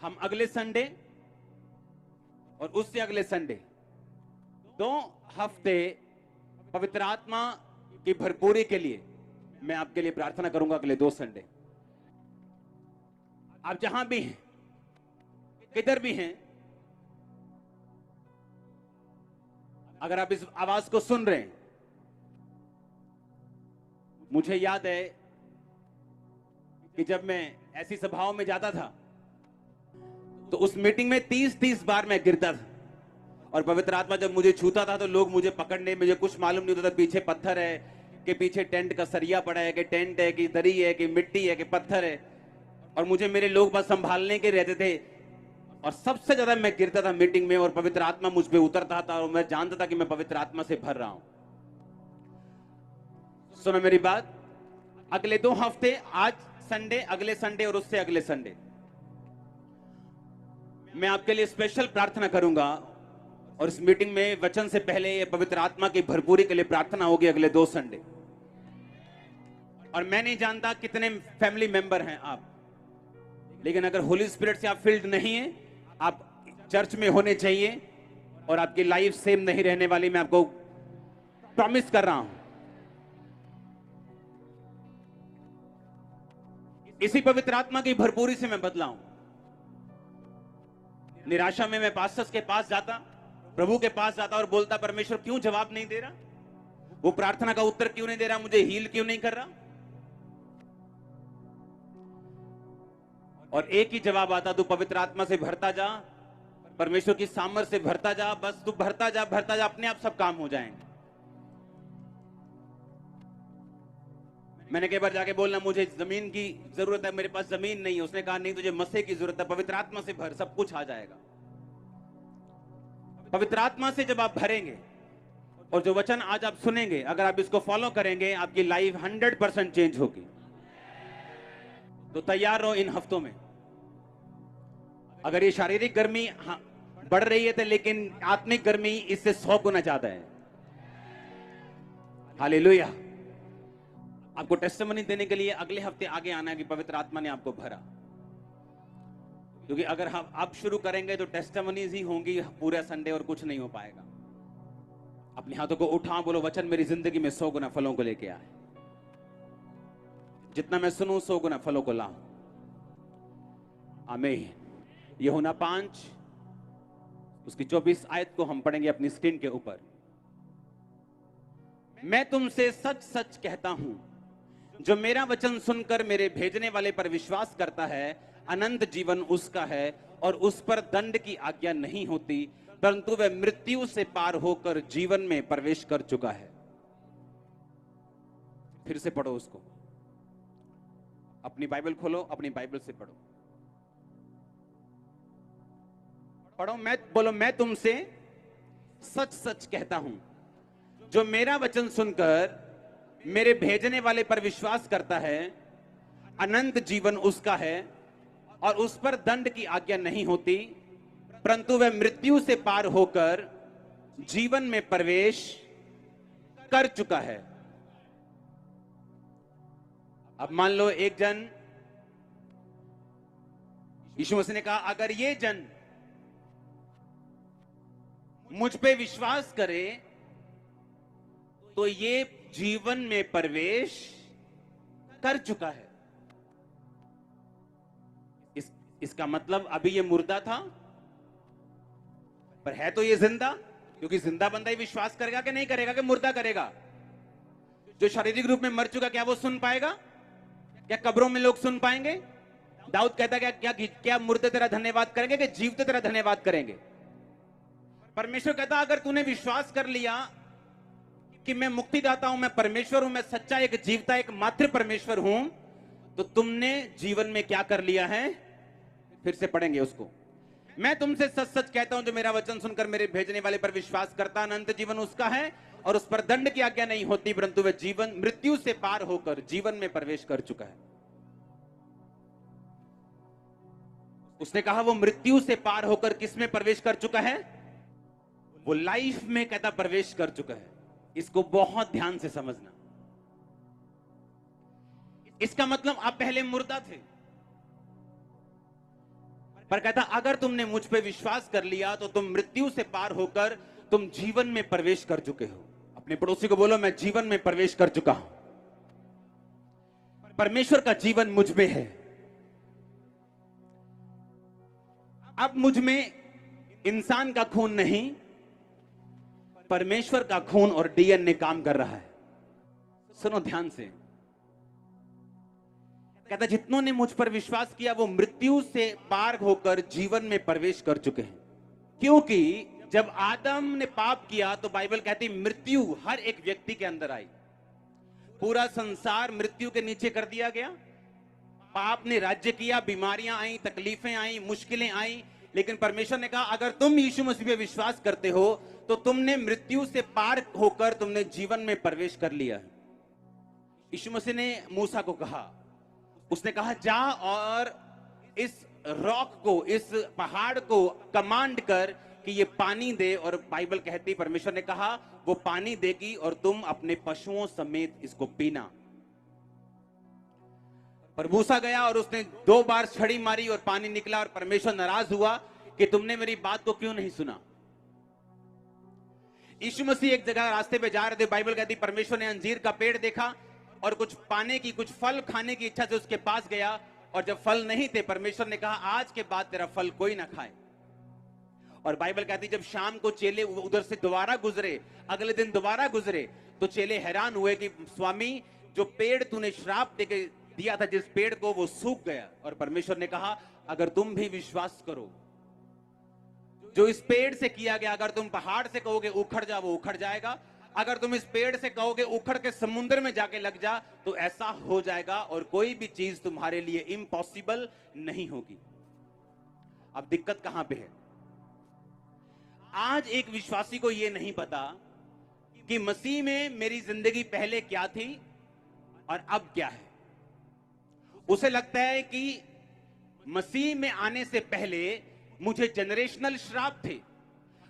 हम अगले संडे और उससे अगले संडे 2 हफ्ते पवित्र आत्मा की भरपूरी के लिए मैं आपके लिए प्रार्थना करूंगा। अगले 2 संडे आप जहां भी हैं, किधर भी हैं, अगर आप इस आवाज को सुन रहे हैं, मुझे याद है कि जब मैं ऐसी सभाओं में जाता था तो उस मीटिंग में 30-30 बार मैं गिरता था और पवित्र आत्मा जब मुझे छूता था तो लोग मुझे पकड़ने, मुझे कुछ मालूम नहीं होता था पीछे पत्थर है कि पीछे टेंट का सरिया पड़ा है कि टेंट है कि दरी है कि मिट्टी है कि पत्थर है, और मुझे मेरे लोग बस संभालने के रहते थे। और सबसे ज्यादा मैं गिरता था मीटिंग में और पवित्र आत्मा मुझ पे उतरता था और मैं जानता था कि मैं पवित्र आत्मा से भर रहा हूं। सुनो मेरी बात, अगले 2 हफ्ते, आज संडे, अगले संडे और उससे अगले संडे, मैं आपके लिए स्पेशल प्रार्थना करूंगा। और इस मीटिंग में वचन से पहले ये पवित्र आत्मा की भरपूरी के लिए प्रार्थना होगी अगले 2 संडे। और मैं नहीं जानता कितने फैमिली मेंबर हैं आप, लेकिन अगर होली स्पिरिट से आप फील्ड नहीं है, आप चर्च में होने चाहिए और आपकी लाइफ सेम नहीं रहने वाली, मैं आपको प्रॉमिस कर रहा हूं। इसी पवित्र आत्मा की भरपूरी से मैं बदलाऊं। निराशा में मैं पास्टर्स के पास जाता, प्रभु के पास जाता और बोलता, परमेश्वर क्यों जवाब नहीं दे रहा, वो प्रार्थना का उत्तर क्यों नहीं दे रहा, मुझे हील क्यों नहीं कर रहा। और एक ही जवाब आता, तू पवित्र आत्मा से भरता जा, परमेश्वर की सामर्थ से भरता जा, बस तू भरता जा, अपने आप सब काम हो जाएंगे। मैंने कई बार जाके बोलना, मुझे जमीन की जरूरत है, मेरे पास जमीन नहीं है। उसने कहा नहीं, तुझे मसीह की जरूरत है, पवित्र आत्मा से भर, सब कुछ आ जाएगा। पवित्र आत्मा से जब आप भरेंगे और जो वचन आज आप सुनेंगे, अगर आप इसको फॉलो करेंगे, आपकी लाइफ 100% चेंज होगी। तो तैयार रहो इन हफ्तों में। अगर ये शारीरिक गर्मी बढ़ रही है तो, लेकिन आत्मिक गर्मी इससे 100 गुना ज्यादा है। हालेलुया। आपको टेस्टिमनी देने के लिए अगले हफ्ते आगे आना है कि पवित्र आत्मा ने आपको भरा। क्योंकि अगर हम अब शुरू करेंगे तो टेस्टिमनीज ही होंगी पूरा संडे और कुछ नहीं हो पाएगा। अपने हाथों को उठा, बोलो, वचन मेरी जिंदगी में 100 गुना फलों को लेके आए। जितना मैं सुनूं 100 गुना फलों को लाऊं। आमीन। यूहन्ना 5 उसकी 24 आयत को हम पढ़ेंगे अपनी स्क्रीन के ऊपर। मैं तुमसे सच सच कहता हूं, जो मेरा वचन सुनकर मेरे भेजने वाले पर विश्वास करता है, अनंत जीवन उसका है और उस पर दंड की आज्ञा नहीं होती, परंतु वह मृत्यु से पार होकर जीवन में प्रवेश कर चुका है। फिर से पढ़ो उसको, अपनी बाइबल खोलो, अपनी बाइबल से पढ़ो। पढ़ो, बोलो, मैं तुमसे सच सच कहता हूं, जो मेरा वचन सुनकर मेरे भेजने वाले पर विश्वास करता है, अनंत जीवन उसका है और उस पर दंड की आज्ञा नहीं होती, परंतु वह मृत्यु से पार होकर जीवन में प्रवेश कर चुका है। अब मान लो एक जन, यीशु मसीह ने कहा, अगर ये जन मुझ पे विश्वास करे तो ये जीवन में प्रवेश कर चुका है। इसका मतलब अभी ये मुर्दा था, पर है तो ये जिंदा, क्योंकि जिंदा बंदा ही विश्वास करेगा कि नहीं करेगा, कि मुर्दा करेगा। जो शारीरिक रूप में मर चुका, क्या वो सुन पाएगा? क्या कब्रों में लोग सुन पाएंगे? दाऊद कहता है, क्या मुर्दे तेरा धन्यवाद करेंगे कि जीवते तेरा धन्यवाद करेंगे? परमेश्वर कहता, अगर तूने विश्वास कर लिया कि मैं मुक्तिदाता हूं, मैं परमेश्वर हूं, मैं सच्चा एक जीवता एक मात्र परमेश्वर हूं, तो तुमने जीवन में क्या कर लिया है? फिर से पढ़ेंगे उसको। मैं तुमसे सच सच कहता हूं, जो मेरा वचन सुनकर मेरे भेजने वाले पर विश्वास करता, अनंत जीवन उसका है और उस पर दंड की आज्ञा नहीं होती, परंतु वह जीवन मृत्यु से पार होकर जीवन में प्रवेश कर चुका है। उसने कहा वो मृत्यु से पार होकर किस में प्रवेश कर चुका है? वो लाइफ में कहता प्रवेश कर चुका है। इसको बहुत ध्यान से समझना। इसका मतलब आप पहले मुर्दा थे, पर कहता अगर तुमने मुझ पे विश्वास कर लिया तो तुम मृत्यु से पार होकर तुम जीवन में प्रवेश कर चुके हो। अपने पड़ोसी को बोलो, मैं जीवन में प्रवेश कर चुका हूं, परमेश्वर का जीवन मुझ में है। अब मुझ में इंसान का खून नहीं, परमेश्वर का खून और डीएनए काम कर रहा है। सुनो ध्यान से, कहता जितनों ने मुझ पर विश्वास किया वो मृत्यु से पार होकर जीवन में प्रवेश कर चुके हैं। क्योंकि जब आदम ने पाप किया तो बाइबल कहती मृत्यु हर एक व्यक्ति के अंदर आई, पूरा संसार मृत्यु के नीचे कर दिया गया। पाप ने राज्य किया, बीमारियां आई, तकलीफें आई, मुश्किलें आई, लेकिन परमेश्वर ने कहा अगर तुम यीशु मसीह पे विश्वास करते हो तो तुमने मृत्यु से पार होकर तुमने जीवन में प्रवेश कर लिया है। यीशु मसीह ने मूसा को कहा, उसने कहा जा और इस रॉक को, इस पहाड़ को कमांड कर कि ये पानी दे, और बाइबल कहती परमेश्वर ने कहा वो पानी देगी और तुम अपने पशुओं समेत इसको पीना। पर मूसा गया और उसने 2 बार छड़ी मारी और पानी निकला, और परमेश्वर नाराज हुआ कि तुमने मेरी बात को क्यों नहीं सुना। यीशु मसीह एक जगह रास्ते पे जा रहे थे, बाइबल कहती परमेश्वर ने अंजीर का पेड़ देखा और कुछ पाने की, कुछ फल खाने की इच्छा से उसके पास गया, और जब फल नहीं थे परमेश्वर ने कहा आज के बाद तेरा फल कोई ना खाए। और बाइबल कहती जब शाम को चेले उधर से दोबारा गुजरे, अगले दिन दोबारा गुजरे, तो चेले हैरान हुए कि स्वामी जो पेड़ तूने श्राप देके दिया था जिस पेड़ को, वो सूख गया। और परमेश्वर ने कहा अगर तुम भी विश्वास करो, जो इस पेड़ से किया गया, अगर तुम पहाड़ से कहोगे उखड़ जा वो उखड़ जाएगा, अगर तुम इस पेड़ से कहोगे उखड़ के समुद्र में जाके लग जा तो ऐसा हो जाएगा, और कोई भी चीज तुम्हारे लिए इम्पॉसिबल नहीं होगी। अब दिक्कत कहां पे है? आज एक विश्वासी को यह नहीं पता कि मसीह में मेरी जिंदगी पहले क्या थी और अब क्या है। उसे लगता है कि मसीह में आने से पहले मुझे जनरेशनल श्राप थे,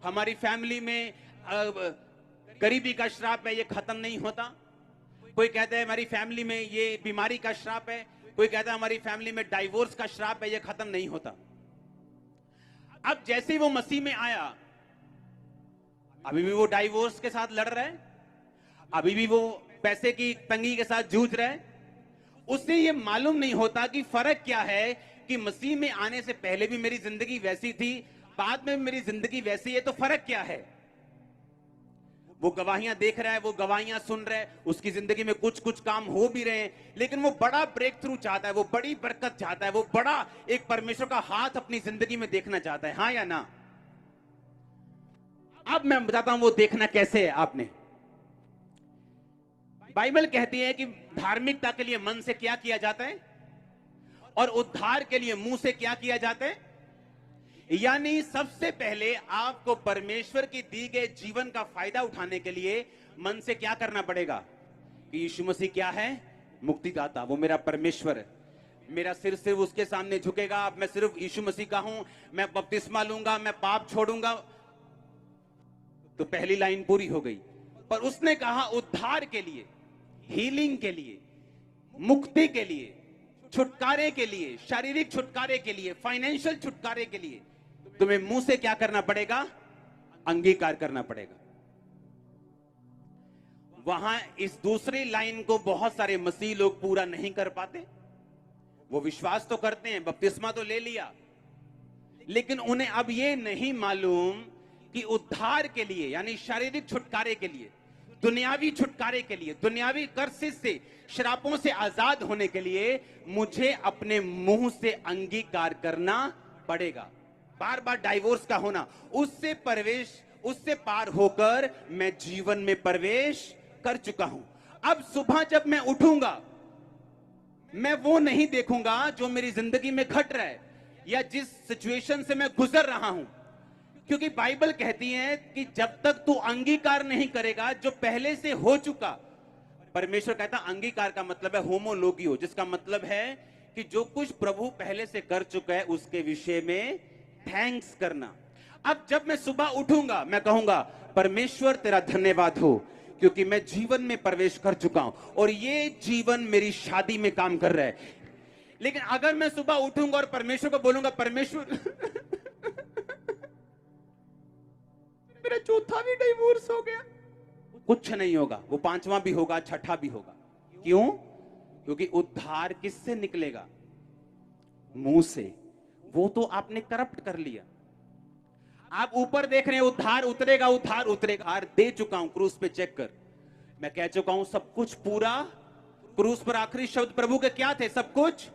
हमारी फैमिली में गरीबी का श्राप है, ये खत्म नहीं होता। कोई कहता है हमारी फैमिली में ये बीमारी का श्राप है, कोई कहता है हमारी फैमिली में डाइवोर्स का श्राप है, ये खत्म नहीं होता। अब जैसे ही वो मसीह में आया, अभी भी वो डाइवोर्स के साथ लड़ रहा है, अभी भी वो पैसे की तंगी के साथ जूझ रहा है। उससे ये मालूम नहीं होता कि फर्क क्या है कि मसीह में आने से पहले भी मेरी जिंदगी वैसी थी, बाद में मेरी जिंदगी वैसी है, तो फर्क क्या है। वो गवाहियां देख रहा है, वो गवाहियां सुन रहा है, उसकी जिंदगी में कुछ कुछ काम हो भी रहे हैं, लेकिन वो बड़ा ब्रेक थ्रू चाहता है, वो बड़ी बरकत चाहता है, वो बड़ा एक परमेश्वर का हाथ अपनी जिंदगी में देखना चाहता है। हाँ या ना? अब मैं बताता हूं वो देखना कैसे है आपने। बाइबल कहती है कि धार्मिकता के लिए मन से क्या किया जाता है और उद्धार के लिए मुंह से क्या किया जाता है। यानी सबसे पहले आपको परमेश्वर की दी गए जीवन का फायदा उठाने के लिए मन से क्या करना पड़ेगा कि यीशु मसीह क्या है? मुक्तिदाता, वो मेरा परमेश्वर है। मेरा सिर सिर्फ उसके सामने झुकेगा, अब मैं सिर्फ यीशु मसीह का हूं, मैं बपतिस्मा लूंगा, मैं पाप छोड़ूंगा, तो पहली लाइन पूरी हो गई। पर उसने कहा उद्धार के लिए, हीलिंग के लिए, मुक्ति के लिए, छुटकारे के लिए, शारीरिक छुटकारे के लिए, फाइनेंशियल छुटकारे के लिए तुम्हें मुंह से क्या करना पड़ेगा? अंगीकार करना पड़ेगा। वहां इस दूसरी लाइन को बहुत सारे मसीह लोग पूरा नहीं कर पाते। वो विश्वास तो करते हैं, बपतिस्मा तो ले लिया, लेकिन उन्हें अब ये नहीं मालूम कि उद्धार के लिए यानी शारीरिक छुटकारे के लिए, दुनियावी छुटकारे के लिए, दुनियावी कर्सेस से, श्रापों से आजाद होने के लिए मुझे अपने मुंह से अंगीकार करना पड़ेगा। बार बार डाइवोर्स का होना, उससे पार होकर मैं जीवन में प्रवेश कर चुका हूं। अब सुबह जब मैं उठूंगा, मैं वो नहीं देखूंगा जो मेरी जिंदगी में घट रहा है या जिस सिचुएशन से मैं गुजर रहा हूं, क्योंकि बाइबल कहती है कि जब तक तू अंगीकार नहीं करेगा जो पहले से हो चुका। परमेश्वर कहता अंगीकार का मतलब है होमोलोगियो, जिसका मतलब है कि जो कुछ प्रभु पहले से कर चुका है उसके विषय में थैंक्स करना। अब जब मैं सुबह उठूंगा, मैं कहूंगा परमेश्वर तेरा धन्यवाद हो क्योंकि मैं जीवन में प्रवेश कर चुका हूं और ये जीवन मेरी शादी में काम कर रहा है, लेकिन अगर मैं सुबह उठूंगा और परमेश्वर को बोलूंगा, परमेश्वर मेरा चौथा भी डिवोर्स हो गया, कुछ नहीं होगा। वो पांचवा भी होगा, छठा भी होगा। क्यों? क्योंकि उद्धार किससे निकलेगा? मुंह से। वो तो आपने करप्ट कर लिया। आप ऊपर देख रहे हैं उद्धार उतरेगा, उद्धार उतरेगा। हार दे चुका हूं, क्रूस पे चेक कर। मैं कह चुका हूं सब कुछ पूरा। क्रूस पर आखिरी शब्द प्रभु के क्या थे? सब कुछ।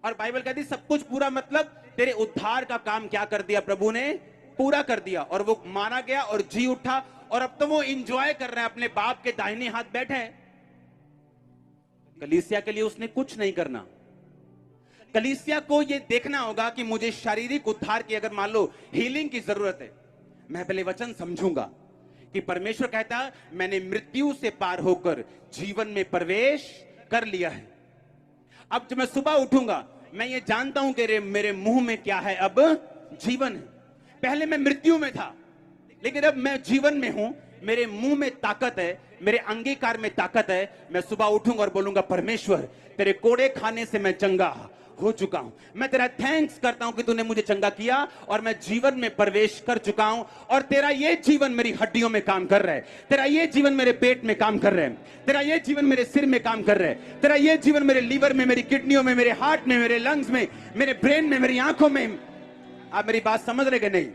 और बाइबल कहती सब कुछ पूरा मतलब तेरे उद्धार का काम क्या कर दिया? प्रभु ने पूरा कर दिया। और वो मारा गया और जी उठा, और अब तो वो एंजॉय कर रहे हैं, अपने बाप के दाहिने हाथ बैठे हैं। कलीसिया के लिए उसने कुछ नहीं करना। कलीसिया को यह देखना होगा कि मुझे शारीरिक उद्धार की अगर मान लो हीलिंग की जरूरत है, मैं पहले वचन समझूंगा कि परमेश्वर कहता है मैंने मृत्यु से पार होकर जीवन में प्रवेश कर लिया है। अब जब मैं सुबह उठूंगा, मैं ये जानता हूं कि मेरे मुंह में क्या है? अब जीवन है। पहले मैं मृत्यु में था, लेकिन अब मैं जीवन में हूं। मेरे मुंह में ताकत है, मेरे अंगीकार में ताकत है। मैं सुबह उठूंगा और बोलूंगा परमेश्वर तेरे कोड़े खाने से मैं चंगा हो चुका हूं। मैं तेरा थैंक्स करता हूं कि तूने मुझे चंगा किया और मैं जीवन में प्रवेश कर चुका हूं। और तेरा ये जीवन मेरी हड्डियों में काम कर रहा है, तेरा ये जीवन मेरे पेट में काम कर रहा है, तेरा ये जीवन मेरे सिर में काम कर रहा है, तेरा ये जीवन मेरे लीवर में, मेरी किडनियों में, मेरे हार्ट में, मेरे लंग्स में, मेरे ब्रेन में, मेरी आंखों में। आप मेरी बात समझ रहे कि नहीं?